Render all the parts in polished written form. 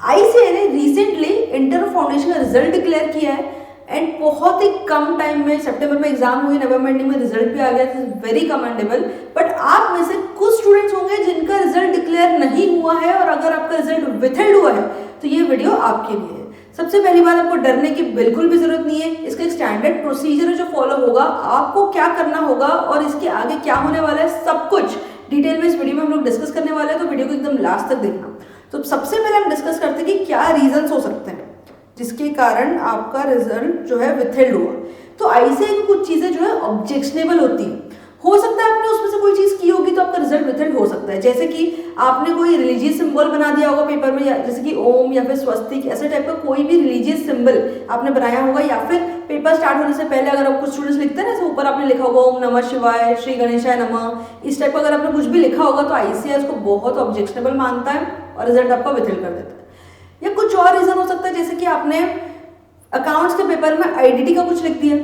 ICAI ने recently inter foundation का result declare किया है एंड बहुत ही कम टाइम में, सितंबर में एग्जाम हुई, नवंबर एंडिंग में रिजल्ट भी आ गया, this is very commendable. But आप में से कुछ स्टूडेंट्स होंगे जिनका रिजल्ट डिक्लेयर नहीं हुआ है, और अगर आपका रिजल्ट विथहेल्ड हुआ है तो ये वीडियो आपके लिए है। सबसे पहली बात, आपको डरने की बिल्कुल भी जरूरत नहीं है। इसका एक स्टैंडर्ड प्रोसीजर है जो फॉलो होगा, आपको क्या करना होगा और इसके आगे क्या होने वाला है, सब कुछ डिटेल में इस वीडियो में हम लोग डिस्कस करने वाले हैं, तो वीडियो को एकदम लास्ट तक देखना। तो सबसे पहले हम डिस्कस करते हैं कि क्या रीजंस हो सकते हैं जिसके कारण आपका रिजल्ट जो है विथहेल्ड हुआ। तो आईसीएआई की कुछ चीजें जो है ऑब्जेक्शनेबल होती है। हो सकता है आपने उसमें से कोई चीज की होगी तो आपका रिजल्ट विथहेल्ड हो सकता है, जैसे कि आपने कोई रिलीजियस सिंबल बना दिया होगा पेपर में, या जैसे कि ओम या फिर स्वस्तिक, ऐसे टाइप का कोई भी रिलीजियस सिंबल आपने बनाया होगा, या फिर पेपर स्टार्ट होने से पहले अगर आप कुछ स्टूडेंट्स लिखते हैं ना, ऊपर आपने लिखा होगा ओम नमः शिवाय, श्री गणेशाय नमः, इस टाइप का अगर आपने कुछ भी लिखा होगा तो आईसीएआई उसको बहुत ऑब्जेक्शनेबल मानता है और रिजल्ट आपका विथहेल्ड कर देता है। या कुछ और रीजन हो सकता है, जैसे कि आपने अकाउंट्स के पेपर में आईडीटी का कुछ लिख दिया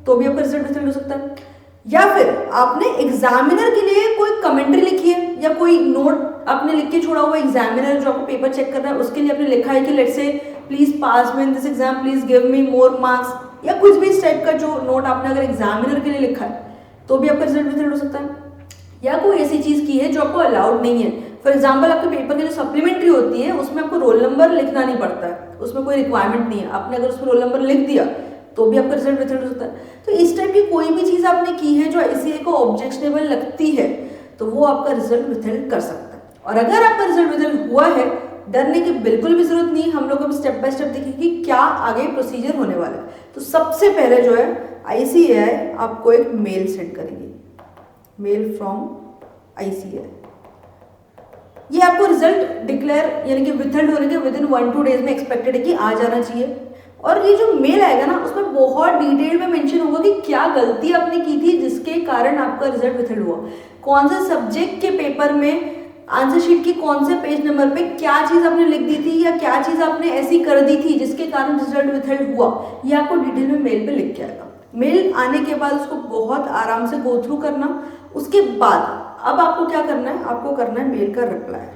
तो भी आपका रिजल्ट विथहेल्ड हो सकता है। या फिर आपने एग्जामिनर के लिए कोई कमेंट्री लिखी है या कोई नोट आपने लिख के छोड़ा हुआ, एग्जामिनर जो आपको पेपर चेक कर रहा है उसके लिए आपने लिखा है कि let's say please pass me in this exam, please give me more marks, या कुछ भी इस टाइप का जो नोट आपने अगर एग्जामिनर के लिए लिखा है तो भी आपका रिजल्ट विथहेल्ड हो सकता है। या कोई ऐसी चीज की है जो आपको अलाउड नहीं है, फॉर एग्जाम्पल आपके पेपर की जो सप्लीमेंट्री होती है उसमें आपको रोल नंबर लिखना नहीं पड़ता है, उसमें कोई रिक्वायरमेंट नहीं है, आपने अगर उसमें रोल नंबर लिख दिया तो भी आपका रिजल्ट विथहेल्ड हो सकता है। तो इस टाइप की कोई भी चीज आपने की है जो आईसीएआई को ऑब्जेक्शनेबल लगती है तो वो आपका रिजल्ट विथहेल्ड कर सकता है। और अगर आपका रिजल्ट विथहेल्ड हुआ है, डरने की बिल्कुल भी जरूरत नहीं। हम लोग अब स्टेप बाय स्टेप देखेंगे कि क्या आगे प्रोसीजर होने वाला है। तो सबसे पहले जो है आईसीएआई आपको एक मेल सेंड करेंगे, मेल फ्रॉम आईसीएआई। ये आपको रिजल्ट डिक्लेयर यानी कि विथहेल्ड होने के विदिन 1-2 डेज में एक्सपेक्टेड है कि आ जाना चाहिए। और ये जो मेल आएगा ना उसमें बहुत डिटेल में मेंशन होगा कि क्या गलती आपने की थी जिसके कारण आपका रिजल्ट विथहेल्ड हुआ, कौन से सब्जेक्ट के पेपर में आंसर शीट की कौन से पेज नंबर पे क्या चीज आपने लिख दी थी या क्या चीज आपने ऐसी कर दी थी जिसके कारण रिजल्ट विथहेल्ड हुआ, ये आपको डिटेल में मेल पे लिख के आएगा। मेल आने के बाद उसको बहुत आराम से गो थ्रू करना। उसके बाद अब आपको क्या करना है, आपको करना है मेल का रिप्लाई।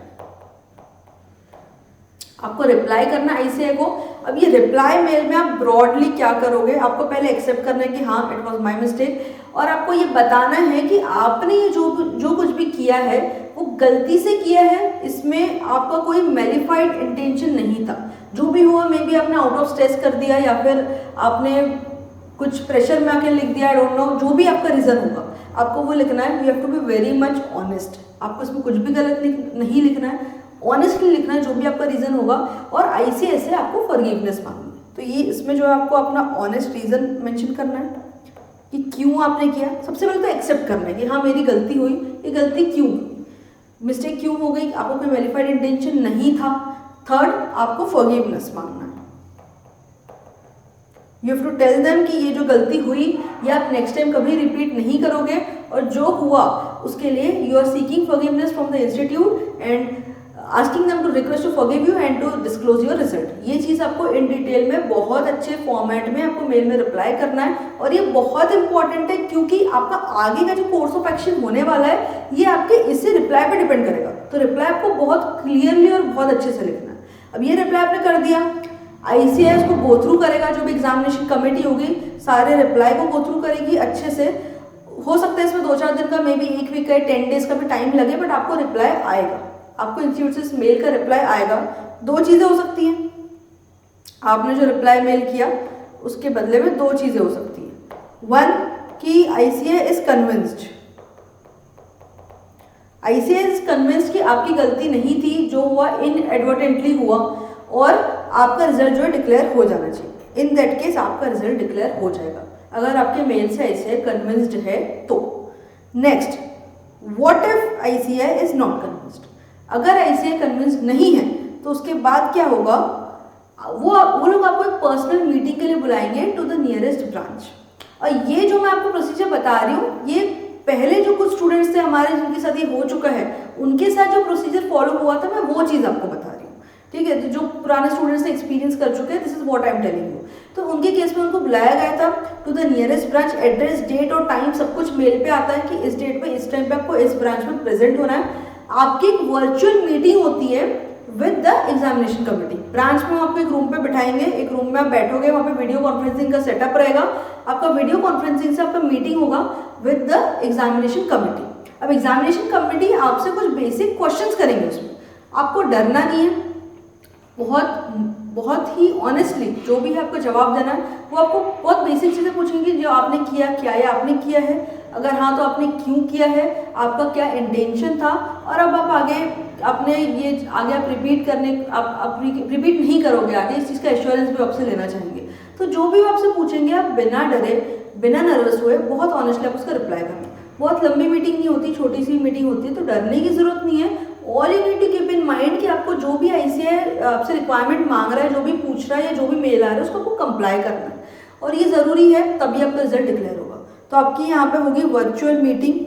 आपको रिप्लाई करना आईसीएआई को। अब ये रिप्लाई मेल में आप ब्रॉडली क्या करोगे, आपको पहले एक्सेप्ट करना है कि हाँ इट वाज माय मिस्टेक, और आपको ये बताना है कि आपने ये जो कुछ भी किया है वो गलती से किया है, इसमें आपका कोई मेलिफाइड इंटेंशन नहीं था। जो भी हुआ मे बी आपने आउट ऑफ स्ट्रेस कर दिया या फिर आपने कुछ प्रेशर में आके लिख दिया, आई डोंट नो, जो भी आपका रीजन होगा आपको वो लिखना है। You have to be very much honest, आपको इसमें कुछ भी गलत नहीं लिखना है, ऑनेस्टली लिखना है जो भी आपका रीजन होगा, और आईसीएआई से आपको फॉरगिवनेस मांगनी है। तो ये इसमें जो है आपको अपना ऑनेस्ट रीजन मेंशन करना है कि क्यों आपने किया। सबसे पहले तो एक्सेप्ट करना है कि हाँ मेरी गलती हुई, ये गलती क्यों, मिस्टेक क्यों हो गई, आपको कोई वेरीफाइड इंटेंशन नहीं था। थर्ड, आपको फॉरगिवनेस मांगना है। You have to tell them कि ये जो गलती हुई ये आप नेक्स्ट टाइम कभी रिपीट नहीं करोगे, और जो हुआ उसके लिए you are seeking forgiveness from the institute and asking them to request to forgive you and to disclose your result. ये चीज आपको इन डिटेल में बहुत अच्छे फॉर्मेट में आपको मेल में रिप्लाई करना है, और ये बहुत इंपॉर्टेंट है क्योंकि आपका आगे का जो कोर्स ऑफ एक्शन होने वाला है ये आपके इससे रिप्लाई पे डिपेंड करेगा। तो रिप्लाई आपको बहुत क्लियरली और बहुत अच्छे से लिखना है। अब ये रिप्लाई आपने कर दिया, आईसीएआई उसको गो थ्रू करेगा, जो भी एग्जामिनेशन कमेटी होगी सारे रिप्लाई को गो थ्रू करेगी अच्छे से। हो सकता है इसमें 2-4 दिन का, मे बी 1 वीक का, 10 डेज का भी टाइम लगे, बट आपको रिप्लाई आएगा, आपको इंस्टीट्यूट से इस मेल का रिप्लाई आएगा। 2 चीजें हो सकती हैं, आपने जो रिप्लाई मेल किया उसके बदले में 2 चीजें हो सकती हैं। 1 कि ICAI is convinced, ICAI is convinced कि आपकी गलती नहीं थी, जो हुआ इनएडवर्टेंटली हुआ और आपका रिजल्ट जो है डिक्लेयर हो जाना चाहिए। इन दैट केस आपका रिजल्ट डिक्लेयर हो जाएगा अगर आपके मेल से ऐसे कन्विंस्ड है तो। Next, what if ICAI is not convinced, अगर आईसीएआई कन्विंस्ड नहीं है तो उसके बाद क्या होगा, वो लोग आपको एक पर्सनल मीटिंग के लिए बुलाएंगे टू द नियरेस्ट ब्रांच। और ये जो मैं आपको प्रोसीजर बता रही हूँ ये पहले जो कुछ स्टूडेंट्स थे हमारे जिनके साथ ये हो चुका है उनके साथ जो प्रोसीजर फॉलो हुआ था मैं वो चीज़ आपको बता रही हूँ, ठीक है। तो जो पुराने स्टूडेंट्स एक्सपीरियंस कर चुके हैं, this is what I am telling you. तो उनके केस में उनको बुलाया गया था to the nearest branch, address, date और टाइम सब कुछ मेल पे आता है कि इस डेट पे इस टाइम पे आपको इस ब्रांच में प्रेजेंट होना है। आपकी एक वर्चुअल मीटिंग होती है with the examination committee. Branch में आपको एक रूम पे बिठाएंगे, एक रूम में आप बैठोगे, वहाँ पे वीडियो कॉन्फ्रेंसिंग का सेटअप रहेगा, आपका वीडियो कॉन्फ्रेंसिंग से आपका मीटिंग होगा विद द एग्जामिनेशन कमेटी। अब एग्जामिनेशन कमेटी आपसे कुछ बेसिक क्वेश्चंस करेंगे, उसमें आपको डरना नहीं है, बहुत ही ऑनेस्टली जो भी है आपको जवाब देना है। वो आपको बहुत बेसिक चीज़ें पूछेंगे, जो आपने किया क्या है, आपने किया है, अगर हाँ तो आपने क्यों किया है, आपका क्या इंटेंशन था, और अब आप आगे अपने ये आगे आप रिपीट नहीं करोगे आगे, इस चीज़ का एश्योरेंस भी आपसे लेना चाहेंगे। तो जो भी आपसे पूछेंगे आप बिना डरे, बिना नर्वस हुए, बहुत ऑनेस्टली आप उसका रिप्लाई करना। बहुत लंबी मीटिंग नहीं होती, छोटी सी मीटिंग होती है, तो डरने की जरूरत नहीं है। All you need to keep in mind कि आपको जो भी ICAI आपसे रिक्वायरमेंट मांग रहा है, जो भी पूछ रहा है या जो भी मेल आ रहा है, उसको आपको कंप्लाई करना है, और ये ज़रूरी है, तभी आपका रिजल्ट डिक्लेयर होगा। तो आपकी यहाँ पे होगी virtual meeting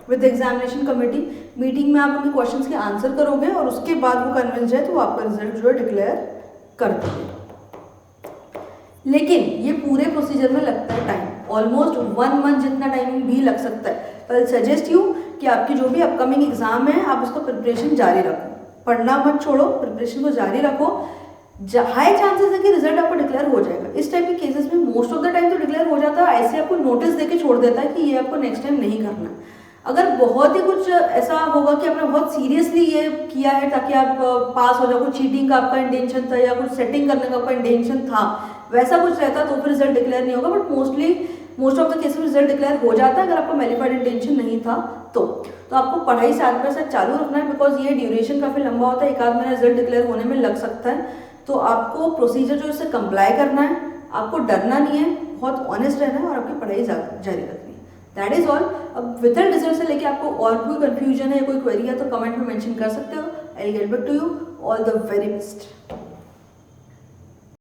with examination committee. Meeting में आप उनके क्वेश्चंस के आंसर करोगे, और उसके बाद वो कन्विंस है तो वो आपका रिजल्ट जो है डिक्लेयर कर देंगे। लेकिन ये पूरे प्रोसीजर में लगता है टाइम, ऑलमोस्ट 1 मंथ जितना टाइमिंग भी लग सकता है। तो आई सजेस्ट यू कि आपकी जो भी अपकमिंग एग्जाम है, आप उसका प्रिपरेशन जारी रखो, पढ़ना मत छोड़ो, प्रिपरेशन को जारी रखो। हाई चांसेस है कि रिजल्ट आपको डिक्लेयर हो जाएगा। इस टाइप के केसेस में मोस्ट ऑफ द टाइम तो डिक्लेयर हो जाता है, ऐसे आपको नोटिस देके छोड़ देता है कि ये आपको नेक्स्ट टाइम नहीं करना। अगर बहुत ही कुछ ऐसा होगा कि आपने बहुत सीरियसली ये किया है ताकि आप पास हो जाओ, कुछ चीटिंग का आपका इंटेंशन था या कुछ सेटिंग करने का आपका इंटेंशन था, वैसा कुछ रहता तो फिर रिजल्ट डिक्लेयर नहीं होगा। But most of the cases में रिजल्ट डिक्लेयर हो जाता है अगर आपका मेलिफाइड इंटेंशन नहीं था तो आपको पढ़ाई साथ में साथ चालू रखना है, बिकॉज ये ड्यूरेशन काफ़ी लंबा होता है, 1 आध महीना रिजल्ट डिक्लेयर होने में लग सकता है। तो आपको प्रोसीजर जो इससे कंप्लाई करना है, आपको डरना नहीं है, बहुत ऑनेस्ट रहना है और आपकी पढ़ाई जारी रखनी है। That is all. अब विथआउट रिजल्ट से लेके आपको और कोई कंफ्यूजन है या कोई क्वेरी है तो कमेंट में मेंशन कर सकते हो। I will get back to you. All the very best.